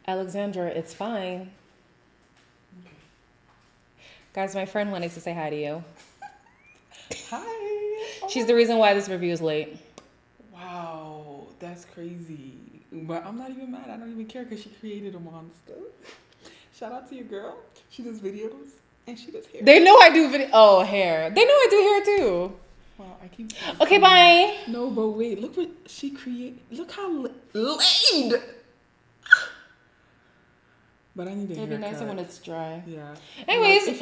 Alexandra, it's fine. Okay. Guys, my friend wanted to say hi to you. Hi. Oh. She's the reason why this review is late. Wow, that's crazy. But I'm not even mad. I don't even care because she created a monster. Shout out to your girl. She does videos and she does hair. They know I do video. Oh, hair. They know I do hair too. Wow, I keep. Okay, bye. No, but wait. Look what she created. Look how laid. But I need a haircut. It'd be nicer when it's dry. Yeah. Anyways,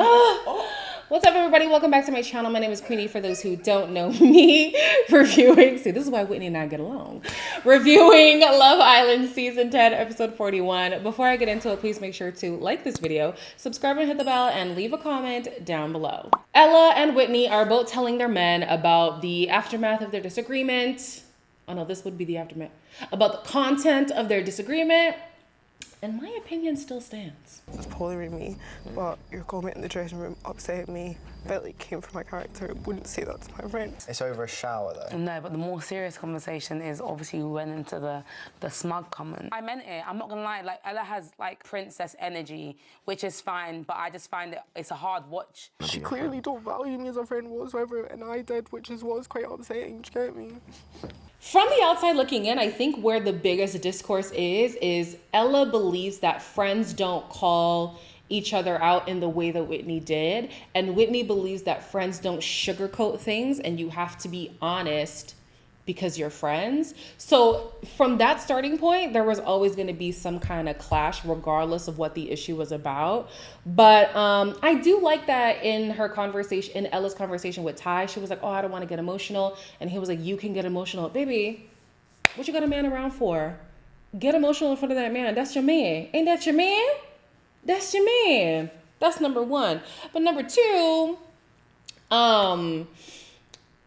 what's up, everybody? Welcome back to my channel. My name is Queenie. For those who don't know me, reviewing. See, this is why Whitney and I get along. Reviewing Love Island Season 10, Episode 41. Before I get into it, please make sure to like this video, subscribe and hit the bell, and leave a comment down below. Ella and Whitney are both telling their men about the aftermath of their disagreement. Oh no, this would be the aftermath. About the content of their disagreement. And my opinion still stands. It's bothering me, but your comment in the dressing room upset me. Felt like it came from my character. I wouldn't say that to my friend. It's over a shower though. No, but the more serious conversation is obviously we went into the smug comment. I meant it. I'm not gonna lie. Like Ella has like princess energy, which is fine, but I just find it's a hard watch. She clearly don't value me as a friend whatsoever, and I did, which is what's quite upsetting. Do you get me? From the outside looking in, I think where the biggest discourse is Ella believes that friends don't call each other out in the way that Whitney did. And Whitney believes that friends don't sugarcoat things and you have to be honest because you're friends. So from that starting point, there was always going to be some kind of clash regardless of what the issue was about. But I do like that in her conversation, in Ella's conversation with Ty, she was like, oh, I don't want to get emotional. And he was like, you can get emotional. Baby, what you got a man around for? Get emotional in front of that man. That's your man. Ain't that your man? That's your man. That's number one. But number two,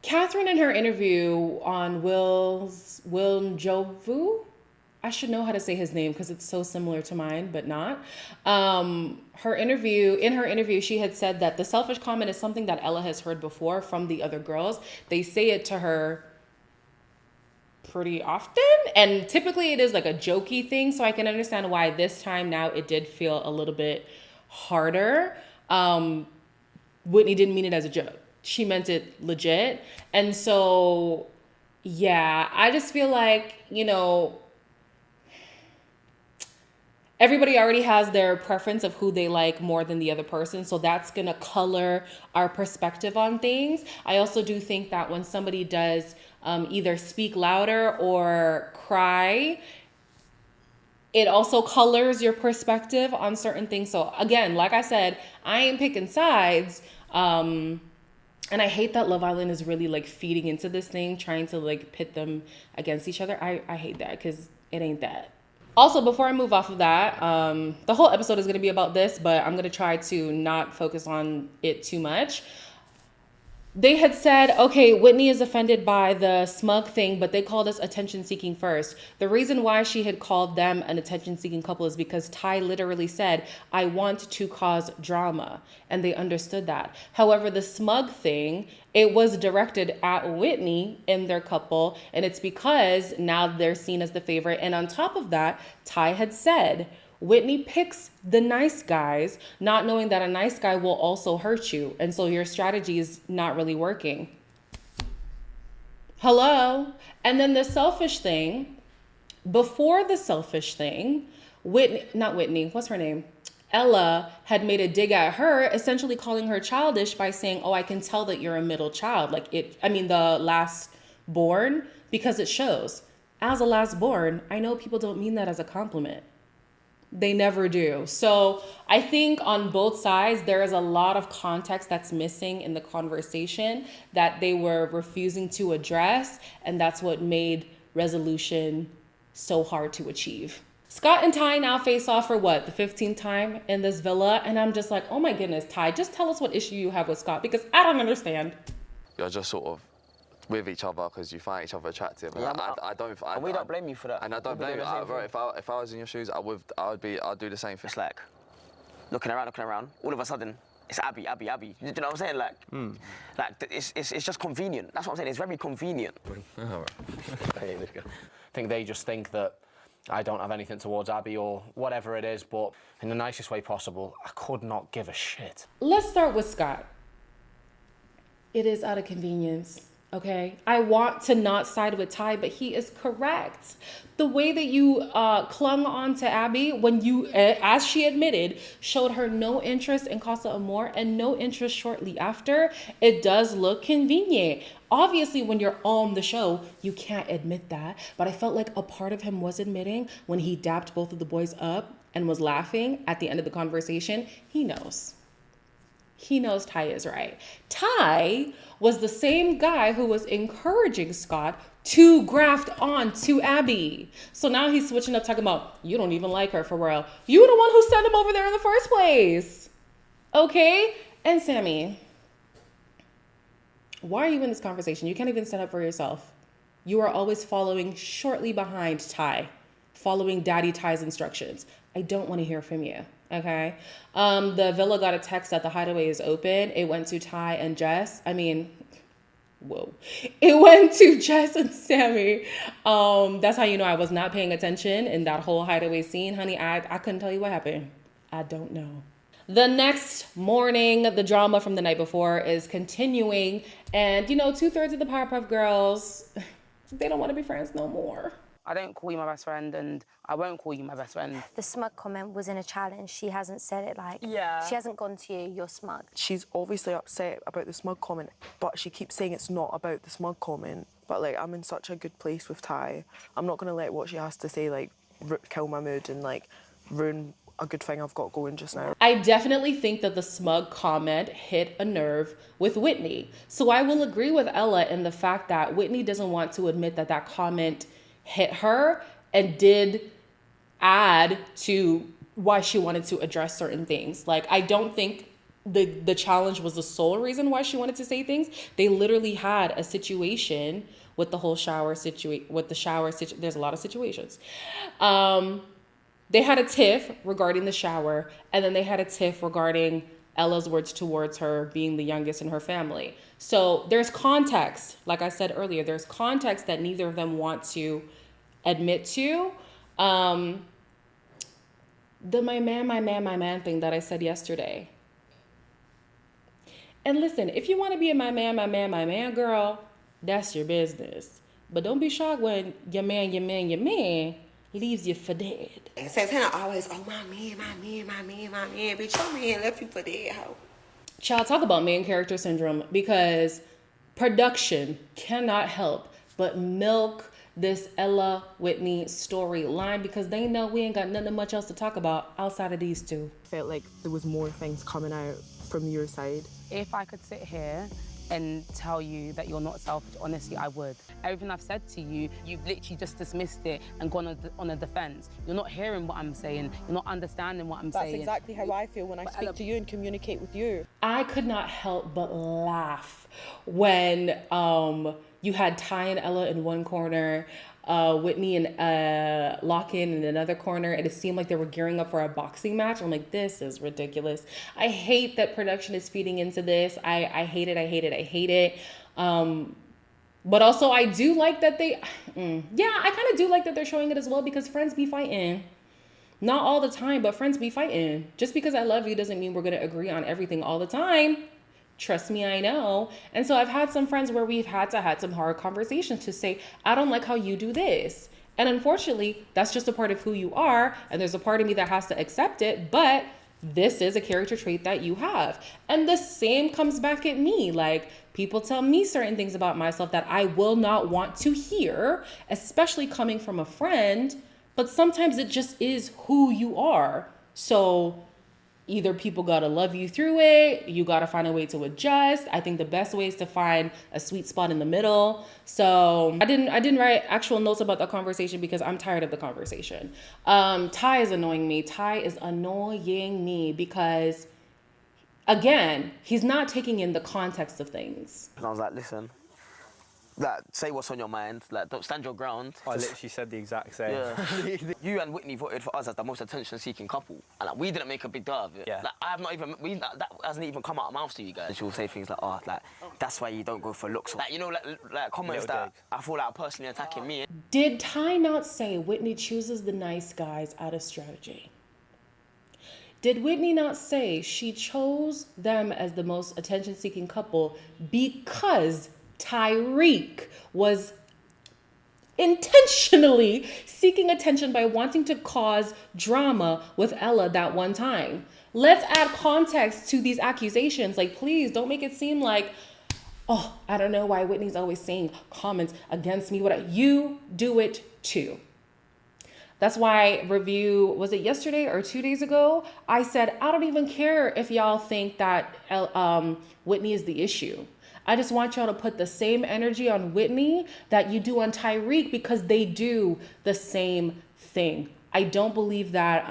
Catherine in her interview on Will Njovu, I should know how to say his name because it's so similar to mine, but not. In her interview, she had said that the selfish comment is something that Ella has heard before from the other girls. They say it to her pretty often, and typically it is like a jokey thing, so I can understand why this time now it did feel a little bit harder. Whitney didn't mean it as a joke. She meant it legit. And so, yeah, I just feel like, you know, everybody already has their preference of who they like more than the other person. So that's going to color our perspective on things. I also do think that when somebody does either speak louder or cry, it also colors your perspective on certain things. So again, like I said, I ain't picking sides. And I hate that Love Island is really like feeding into this thing, trying to like pit them against each other. I hate that because it ain't that. Also, before I move off of that, the whole episode is going to be about this, but I'm going to try to not focus on it too much. They had said, okay, Whitney is offended by the smug thing, but they called us attention-seeking first. The reason why she had called them an attention-seeking couple is because Ty literally said, I want to cause drama, and they understood that. However, the smug thing, it was directed at Whitney in their couple, and it's because now they're seen as the favorite. And on top of that, Ty had said, Whitney picks the nice guys, not knowing that a nice guy will also hurt you. And so your strategy is not really working. Hello? And then the selfish thing, before the selfish thing, what's her name? Ella had made a dig at her, essentially calling her childish by saying, oh, I can tell that you're a middle child. The last born, because it shows. As a last born, I know people don't mean that as a compliment. They never do. So I think on both sides, there is a lot of context that's missing in the conversation that they were refusing to address. And that's what made resolution so hard to achieve. Scott and Ty now face off for what, the 15th time in this villa? And I'm just like, oh my goodness, Ty, just tell us what issue you have with Scott, because I don't understand. You're just sort of with each other because you find each other attractive. Yeah, and we don't blame you for that. And I don't blame you. If I was in your shoes, I'd do the same thing. It's like looking around, all of a sudden, it's Abby. Do you know what I'm saying? It's just convenient. That's what I'm saying. It's very convenient. I think they just think that I don't have anything towards Abby or whatever it is, but in the nicest way possible, I could not give a shit. Let's start with Scott. It is out of convenience, okay? I want to not side with Ty, but he is correct. The way that you clung on to Abby when you, as she admitted, showed her no interest in Casa Amor and no interest shortly after, it does look convenient. Obviously, when you're on the show, you can't admit that, but I felt like a part of him was admitting when he dapped both of the boys up and was laughing at the end of the conversation. He knows. He knows Ty is right. Ty was the same guy who was encouraging Scott to graft on to Abby. So now he's switching up, talking about, you don't even like her for real. You were the one who sent him over there in the first place. Okay? And Sammy, why are you in this conversation? You can't even stand up for yourself. You are always following shortly behind Ty, following Daddy Ty's instructions. I don't want to hear from you. Okay. The villa got a text that the hideaway is open. It went to Ty and Jess. I mean, whoa. It went to Jess and Sammy. That's how you know I was not paying attention in that whole hideaway scene. Honey, I couldn't tell you what happened. I don't know. The next morning, the drama from the night before is continuing. And, 2/3 of the Powerpuff Girls, they don't want to be friends no more. I don't call you my best friend, and I won't call you my best friend. The smug comment was in a challenge. She hasn't said it she hasn't gone to you, you're smug. She's obviously upset about the smug comment, but she keeps saying it's not about the smug comment. But, I'm in such a good place with Ty. I'm not going to let what she has to say, kill my mood and, ruin a good thing I've got going just now. I definitely think that the smug comment hit a nerve with Whitney. So I will agree with Ella in the fact that Whitney doesn't want to admit that that comment hit her and did add to why she wanted to address certain things. I don't think the challenge was the sole reason why she wanted to say things. They literally had a situation with the whole shower situation. There's a lot of situations. They had a tiff regarding the shower, and then they had a tiff regarding Ella's words towards her being the youngest in her family. So there's context. Like I said earlier, there's context that neither of them want to admit to. The my man thing that I said yesterday. And listen, if you want to be a my man girl, that's your business. But don't be shocked when your man leaves you for dead. Santana always, my man, bitch, your man left you for dead, hoe. Child, talk about main character syndrome, because production cannot help but milk this Ella Whitney storyline because they know we ain't got nothing much else to talk about outside of these two. I felt like there was more things coming out from your side. If I could sit here and tell you that you're not selfish, honestly, I would. Everything I've said to you, you've literally just dismissed it and gone on a defense. You're not hearing what I'm saying. You're not understanding what I'm saying. That's exactly how I feel when I speak to you and communicate with you. I could not help but laugh when you had Ty and Ella in one corner, Whitney and Lochan in another corner, and it seemed like they were gearing up for a boxing match. I'm like, this is ridiculous. I hate that production is feeding into this. I hate it. But also I do like that I kind of do like that they're showing it as well, because friends be fighting. Not all the time, but friends be fighting. Just because I love you doesn't mean we're going to agree on everything all the time. Trust me, I know. And so I've had some friends where we've had some hard conversations to say, I don't like how you do this. And unfortunately, that's just a part of who you are. And there's a part of me that has to accept it. But this is a character trait that you have. And the same comes back at me. People tell me certain things about myself that I will not want to hear, especially coming from a friend. But sometimes it just is who you are. So either people gotta love you through it, you gotta find a way to adjust. I think the best way is to find a sweet spot in the middle. So I didn't write actual notes about the conversation because I'm tired of the conversation. Ty is annoying me. Because, again, he's not taking in the context of things. And I was like, listen, say what's on your mind. Don't stand your ground. I literally said the exact same. Yeah. You and Whitney voted for us as the most attention-seeking couple, and we didn't make a big deal of it. Yeah. That hasn't even come out of our mouths to you guys. She'll say things like, that's why you don't go for looks. Comments Little that I feel like are personally attacking me. Did Ty not say Whitney chooses the nice guys out of strategy? Did Whitney not say she chose them as the most attention-seeking couple because Tyreek was intentionally seeking attention by wanting to cause drama with Ella that one time? Let's add context to these accusations. Like, please don't make it seem like, oh, I don't know why Whitney's always saying comments against me. You do it too. That's why review, was it yesterday or 2 days ago? I said, I don't even care if y'all think that Whitney is the issue. I just want y'all to put the same energy on Whitney that you do on Tyreek, because they do the same thing. I don't believe that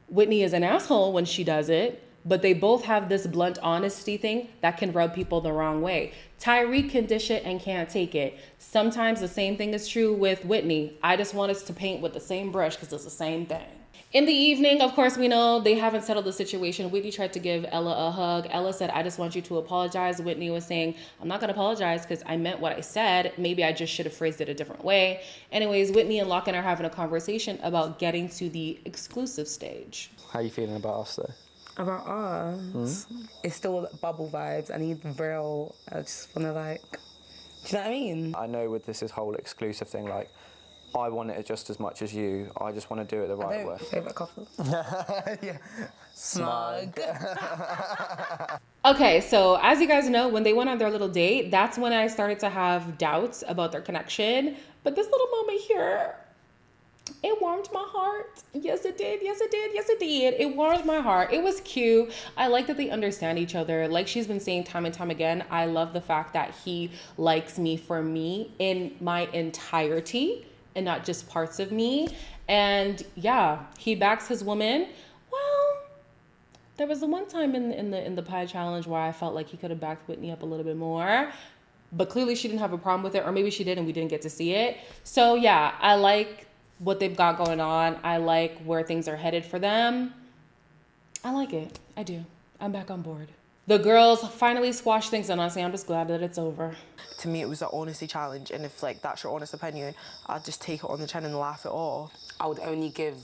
Whitney is an asshole when she does it, but they both have this blunt honesty thing that can rub people the wrong way. Tyreek can dish it and can't take it. Sometimes the same thing is true with Whitney. I just want us to paint with the same brush because it's the same thing. In the evening, of course, we know they haven't settled the situation. Whitney tried to give Ella a hug. Ella said, I just want you to apologize. Whitney was saying, I'm not going to apologize because I meant what I said. Maybe I just should have phrased it a different way. Anyways, Whitney and Lochan are having a conversation about getting to the exclusive stage. How are you feeling about us, though? About us, it's still bubble vibes. I need real. I just want to like, do you know what I mean? I know with this whole exclusive thing, like, I want it just as much as you. I just want to do it the right way. Favorite couple? Yeah. Smug. Okay, so as you guys know, when they went on their little date, that's when I started to have doubts about their connection. But this little moment here, it warmed my heart. Yes, it did. Yes, it did. Yes, it did. It warmed my heart. It was cute. I like that they understand each other. Like she's been saying time and time again, I love the fact that he likes me for me in my entirety and not just parts of me. And yeah, he backs his woman. Well, there was the one time in the pie challenge where I felt like he could have backed Whitney up a little bit more. But clearly she didn't have a problem with it, or maybe she did and we didn't get to see it. So yeah, I like what they've got going on. I like where things are headed for them. I like it. I do. I'm back on board. The girls finally squashed things, and honestly, I'm just glad that it's over. To me, it was an honesty challenge, and if like that's your honest opinion, I'd just take it on the chin and laugh it off. I would only give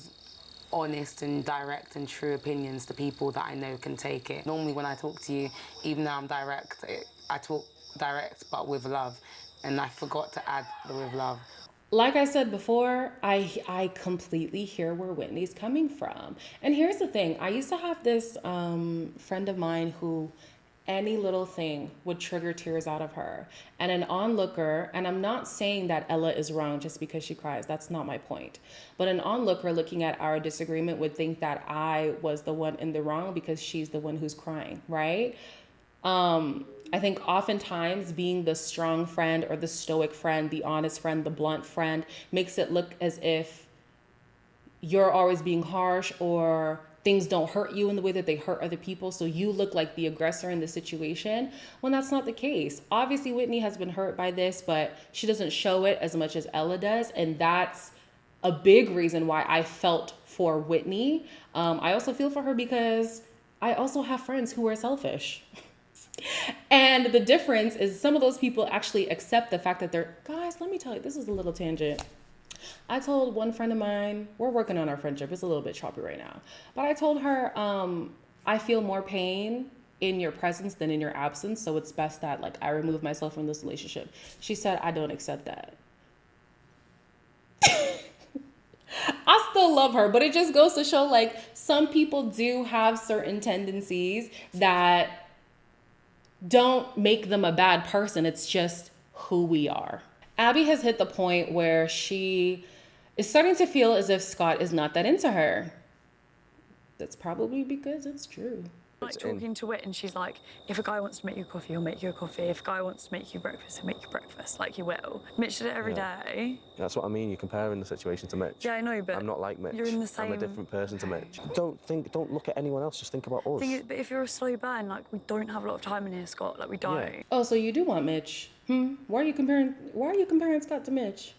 honest and direct and true opinions to people that I know can take it. Normally when I talk to you, even though I'm direct, I talk direct but with love, and I forgot to add the with love. Like I said before, I completely hear where Whitney's coming from. And here's the thing. I used to have this friend of mine who any little thing would trigger tears out of her. And an onlooker, and I'm not saying that Ella is wrong just because she cries. That's not my point. But an onlooker looking at our disagreement would think that I was the one in the wrong because she's the one who's crying, right? I think oftentimes being the strong friend or the stoic friend, the honest friend, the blunt friend makes it look as if you're always being harsh or things don't hurt you in the way that they hurt other people. So you look like the aggressor in the situation when that's not the case. Obviously, Whitney has been hurt by this, but she doesn't show it as much as Ella does. And that's a big reason why I felt for Whitney. I also feel for her because I also have friends who are selfish. And the difference is some of those people actually accept the fact that guys, let me tell you, this is a little tangent. I told one friend of mine, we're working on our friendship. It's a little bit choppy right now. But I told her, I feel more pain in your presence than in your absence. So it's best that like I remove myself from this relationship. She said, I don't accept that. I still love her, but it just goes to show like some people do have certain tendencies that don't make them a bad person. It's just who we are. Abby has hit the point where she is starting to feel as if Scott is not that into her. That's probably because it's true. Like talking to Whit, and she's like, if a guy wants to make you coffee, he'll make you a coffee. If a guy wants to make you breakfast, he'll make you breakfast. Like, he will. Mitch did it every day. That's what I mean. You're comparing the situation to Mitch. Yeah, I know, but I'm not like Mitch. you're in the same. I'm a different person to Mitch. Don't look at anyone else. Just think about us. But if you're a slow burn, like, we don't have a lot of time in here, Scott. Like, we don't. Yeah. Oh, so you do want Mitch? Why are you comparing Scott to Mitch?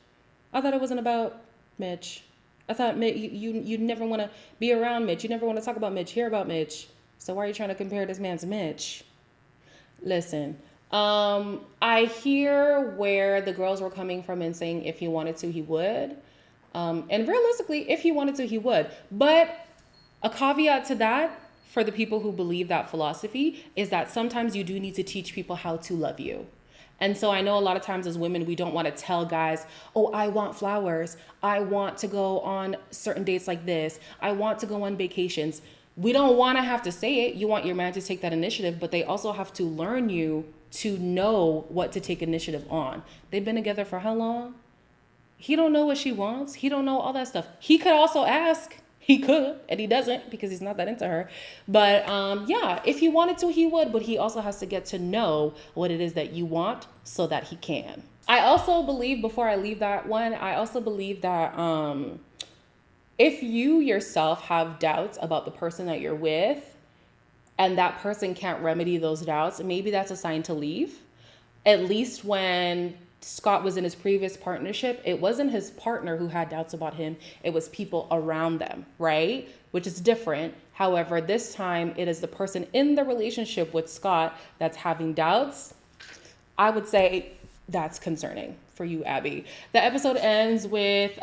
I thought it wasn't about Mitch. I thought you never want to be around Mitch. You never want to talk about Mitch, hear about Mitch. So why are you trying to compare this man to Mitch? Listen, I hear where the girls were coming from and saying if he wanted to, he would. And realistically, if he wanted to, he would. But a caveat to that, for the people who believe that philosophy, is that sometimes you do need to teach people how to love you. And so I know a lot of times as women, we don't want to tell guys, oh, I want flowers. I want to go on certain dates like this. I want to go on vacations. We don't want to have to say it. You want your man to take that initiative, but they also have to learn you to know what to take initiative on. They've been together for how long? He don't know what she wants. He don't know all that stuff. He could also ask. He could, and he doesn't because he's not that into her. But yeah, if he wanted to, he would. But he also has to get to know what it is that you want so that he can. I also believe, before I leave that one, I also believe that if you yourself have doubts about the person that you're with and that person can't remedy those doubts, maybe that's a sign to leave. At least when Scott was in his previous partnership, it wasn't his partner who had doubts about him. It was people around them, right? Which is different. However, this time it is the person in the relationship with Scott that's having doubts. I would say that's concerning for you, Abby. The episode ends with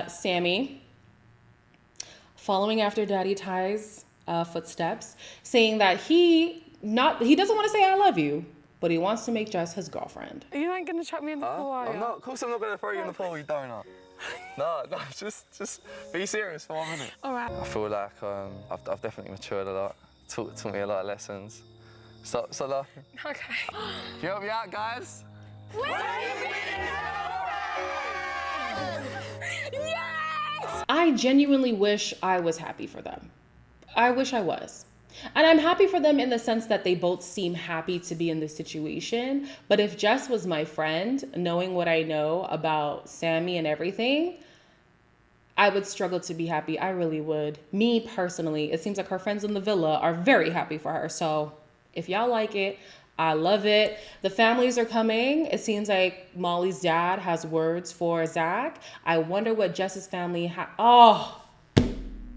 Sammy following after Daddy Ty's footsteps, saying that he doesn't want to say I love you, but he wants to make Jess his girlfriend. You ain't gonna chuck me in the pool, are you? I'm not. Of course, I'm not gonna throw you in the pool, you donut. No, just be serious for 1 minute. All right. I feel like I've definitely matured a lot. Taught me a lot of lessons. Stop laughing. Okay. Can you help me out, guys? Yes! I genuinely wish I was happy for them. I wish I was. And I'm happy for them in the sense that they both seem happy to be in this situation. But if Jess was my friend, knowing what I know about Sammy and everything, I would struggle to be happy. I really would. Me personally, it seems like her friends in the villa are very happy for her. So if y'all like it, I love it. The families are coming. It seems like Molly's dad has words for Zach. I wonder what Jess's family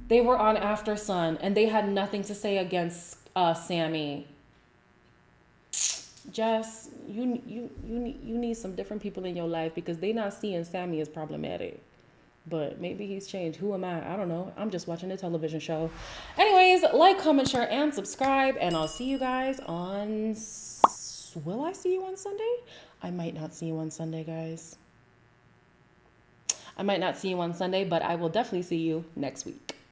they were on After Sun and they had nothing to say against Sammy. Jess, you need some different people in your life because they not seeing Sammy as problematic. But maybe he's changed. Who am I? I don't know. I'm just watching a television show. Anyways, like, comment, share, and subscribe. And I'll see you guys on... Will I see you on Sunday? I might not see you on Sunday, guys. I might not see you on Sunday, but I will definitely see you next week.